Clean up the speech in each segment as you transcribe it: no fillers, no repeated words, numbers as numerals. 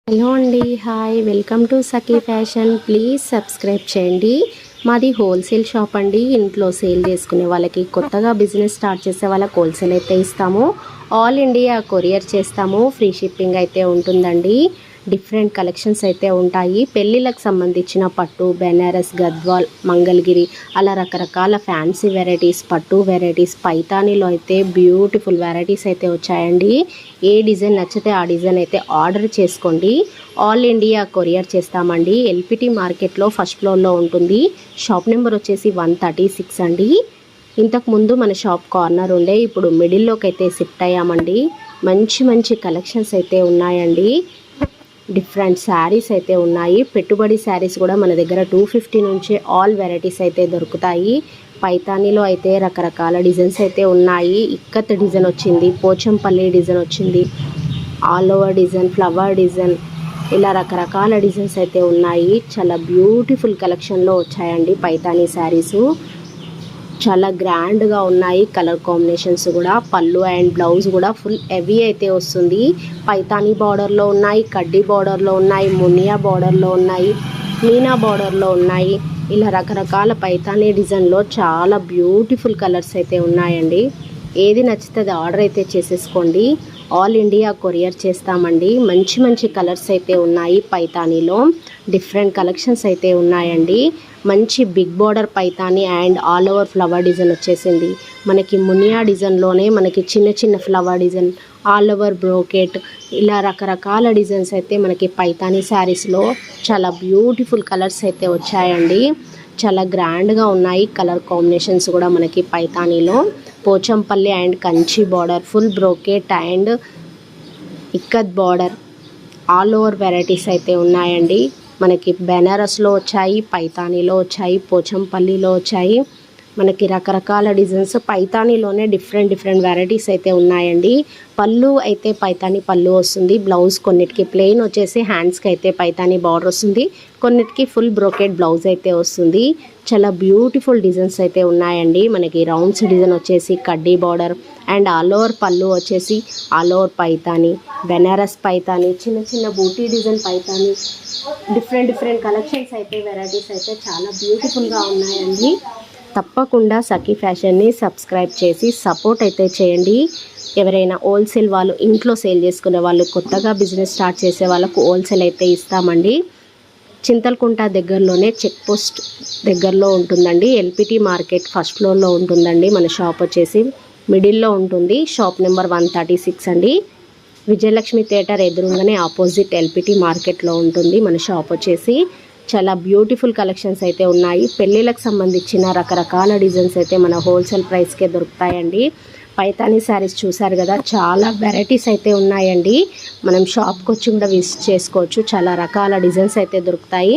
Hello అండి, hi, welcome to Sakhi fashion. Please subscribe చేయండి. మాది హోల్సేల్ షాప్ అండి. ఇంట్లో సేల్ చేసుకునే వాళ్ళకి, కొత్తగా బిజినెస్ స్టార్ట్ చేసే వాళ్ళకి హోల్సేల్ అయితే ఇస్తాము. ఆల్ ఇండియా కొరియర్ చేస్తాము. ఫ్రీ షిప్పింగ్ అయితే ఉంటుందండి. డిఫరెంట్ కలెక్షన్స్ అయితే ఉంటాయి. పెళ్ళిళ్ళకి సంబంధించిన పట్టు, బెనారస్, గద్వాల్, మంగళగిరి అలా రకరకాల ఫ్యాన్సీ వెరైటీస్, పట్టు వెరైటీస్, పైతానీలో అయితే బ్యూటిఫుల్ వెరైటీస్ అయితే వచ్చాయండి. ఏ డిజైన్ నచ్చితే ఆ డిజైన్ అయితే ఆర్డర్ చేసుకోండి. ఆల్ ఇండియా కొరియర్ చేస్తామండి. ఎల్పిటి మార్కెట్లో ఫస్ట్ ఫ్లోర్లో ఉంటుంది. షాప్ నెంబర్ వచ్చేసి 136 అండి. ఇంతకుముందు మన షాప్ కార్నర్ ఉండే, ఇప్పుడు మిడిల్లోకి అయితే షిఫ్ట్ అయ్యామండి. మంచి మంచి కలెక్షన్స్ అయితే ఉన్నాయండి. డిఫరెంట్ శారీస్ అయితే ఉన్నాయి. పెట్టుబడి శారీస్ కూడా మన దగ్గర 250 నుంచే ఆల్ వెరైటీస్ అయితే దొరుకుతాయి. పైతానీలో అయితే రకరకాల డిజైన్స్ అయితే ఉన్నాయి. ఇక్కత్ డిజైన్ వచ్చింది, పోచంపల్లి డిజైన్ వచ్చింది, all over design, flower design, ఇలా రకరకాల డిజైన్స్ అయితే ఉన్నాయి. చాలా బ్యూటిఫుల్ కలెక్షన్లో వచ్చాయండి పైతానీ శారీసు. చాలా గ్రాండ్గా ఉన్నాయి. కలర్ కాంబినేషన్స్ కూడా, పళ్ళు అండ్ బ్లౌజ్ కూడా ఫుల్ హెవీ అయితే వస్తుంది. పైతానీ బార్డర్లో ఉన్నాయి, కడ్డీ బార్డర్లో ఉన్నాయి, మునియా బార్డర్లో ఉన్నాయి, మీనా బార్డర్లో ఉన్నాయి. ఇలా రకరకాల పైతానీ డిజైన్లో చాలా బ్యూటిఫుల్ కలర్స్ అయితే ఉన్నాయండి. ఏది నచ్చితే అది ఆర్డర్ అయితే చేసేసుకోండి. ఆల్ ఇండియా కొరియర్ చేస్తామండి. మంచి మంచి కలర్స్ అయితే ఉన్నాయి. పైతానీలో డిఫరెంట్ కలెక్షన్స్ అయితే ఉన్నాయండి. మంచి big border Paithani and all over flower design వచ్చేసింది. మనకి మునియా డిజైన్లోనే మనకి చిన్న చిన్న flower design, all over brocade, ఇలా రకరకాల డిజైన్స్ అయితే మనకి పైతానీ శారీస్లో చాలా బ్యూటిఫుల్ కలర్స్ అయితే వచ్చాయండి. చాలా గ్రాండ్గా ఉన్నాయి. కలర్ కాంబినేషన్స్ కూడా మనకి పైతానీలో Pochampally and Kanchi border, full brocade and ikat border, all over varieties అయితే ఉన్నాయండి. మనకి బెనారస్లో వచ్చాయి, పైతానీలో వచ్చాయి, పోచంపల్లిలో వచ్చాయి. మనకి రకరకాల డిజైన్స్ పైతానీలోనే డిఫరెంట్ వెరైటీస్ అయితే ఉన్నాయండి. పళ్ళు అయితే పైతానీ పళ్ళు వస్తుంది. బ్లౌజ్ కొన్నిటికి ప్లెయిన్ వచ్చేసి హ్యాండ్స్కి అయితే పైతానీ బార్డర్ వస్తుంది. కొన్నిటికి ఫుల్ బ్రోకెట్ బ్లౌజ్ అయితే వస్తుంది. చాలా బ్యూటిఫుల్ డిజైన్స్ అయితే ఉన్నాయండి. మనకి రౌండ్స్ డిజైన్ వచ్చేసి కడ్డీ బార్డర్ అండ్ ఆల్ ఓవర్ పళ్ళు వచ్చేసి ఆల్ ఓవర్ పైతానీ, బెనారస్ పైతానీ, చిన్న చిన్న బూటీ డిజైన్ పైతానీ, డిఫరెంట్ కలెక్షన్స్ అయితే వెరైటీస్ అయితే చాలా బ్యూటిఫుల్గా ఉన్నాయండి. తప్పకుండా సఖీ ఫ్యాషన్ని సబ్స్క్రైబ్ చేసి సపోర్ట్ అయితే చేయండి. ఎవరైనా హోల్సేల్ వాళ్ళు, ఇంట్లో సేల్ చేసుకునే వాళ్ళు, కొత్తగా బిజినెస్ స్టార్ట్ చేసే వాళ్ళకు హోల్సేల్ అయితే ఇస్తామండి. చింతల్కుంట దగ్గరలోనే చెక్ పోస్ట్ దగ్గరలో ఉంటుందండి. ఎల్పిటి మార్కెట్ ఫస్ట్ ఫ్లోర్లో ఉంటుందండి. మన షాప్ వచ్చేసి మిడిల్లో ఉంటుంది. షాప్ నెంబర్ 136 అండి. విజయలక్ష్మి థియేటర్ ఎదురుగానే ఆపోజిట్ ఎల్పిటి మార్కెట్లో ఉంటుంది మన షాప్ వచ్చేసి. చాలా బ్యూటిఫుల్ కలెక్షన్స్ అయితే ఉన్నాయి. పెళ్ళిళ్ళకి సంబంధించిన రకరకాల డిజైన్స్ అయితే మన హోల్సేల్ ప్రైస్కే దొరుకుతాయండి. పైతానీ శారీస్ చూసారు కదా, చాలా వెరైటీస్ అయితే ఉన్నాయండి. మనం షాప్కి వచ్చి కూడా విజిట్ చేసుకోవచ్చు. చాలా రకాల డిజైన్స్ అయితే దొరుకుతాయి.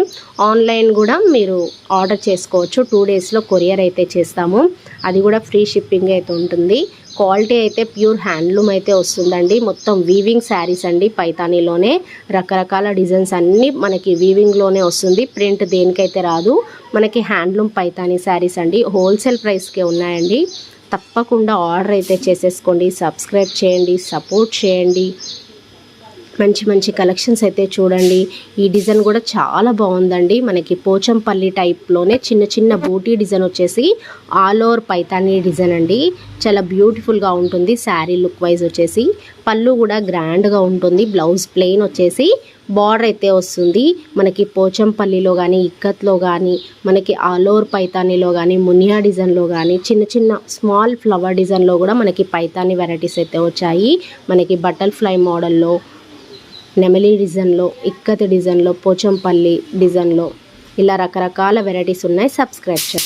ఆన్లైన్ కూడా మీరు ఆర్డర్ చేసుకోవచ్చు. 2 డేస్లో కొరియర్ అయితే చేస్తాము. అది కూడా ఫ్రీ షిప్పింగ్ అయితే ఉంటుంది. క్వాలిటీ అయితే ప్యూర్ హ్యాండ్లూమ్ అయితే వస్తుందండి. మొత్తం వీవింగ్ శారీస్ అండి. పైతానీలోనే రకరకాల డిజైన్స్ అన్నీ మనకి వీవింగ్లోనే వస్తుంది. ప్రింట్ దేనికైతే రాదు. మనకి హ్యాండ్లూమ్ పైతానీ శారీస్ అండి. హోల్సేల్ ప్రైస్కే ఉన్నాయండి. తప్పకుండా ఆర్డర్ అయితే చేసేసుకోండి. సబ్స్క్రైబ్ చేయండి, సపోర్ట్ చేయండి. మంచి కలెక్షన్స్ అయితే చూడండి. ఈ డిజైన్ కూడా చాలా బాగుందండి. మనకి పోచంపల్లి టైప్లోనే చిన్న బూటీ డిజైన్ వచ్చేసి ఆల్ ఓవర్ పైతానీ డిజైన్ అండి. చాలా బ్యూటిఫుల్గా ఉంటుంది. శారీ లుక్ వైజ్ వచ్చేసి పళ్ళు కూడా గ్రాండ్గా ఉంటుంది. బ్లౌజ్ ప్లెయిన్ వచ్చేసి బార్డర్ అయితే వస్తుంది. మనకి పోచంపల్లిలో కానీ, ఇక్కత్లో కానీ, మనకి ఆల్ ఓవర్ పైతానీలో కానీ, మునియా డిజైన్లో కానీ, చిన్న స్మాల్ ఫ్లవర్ డిజైన్లో కూడా మనకి పైతానీ వెరైటీస్ అయితే వచ్చాయి. మనకి బటర్ఫ్లై మోడల్లో, నెమలి డిజైన్లో, ఇక్కత్ డిజైన్లో, పోచంపల్లి డిజైన్లో, ఇలా రకరకాల వెరైటీస్ ఉన్నాయి. సబ్స్క్రైబ్ చేయండి.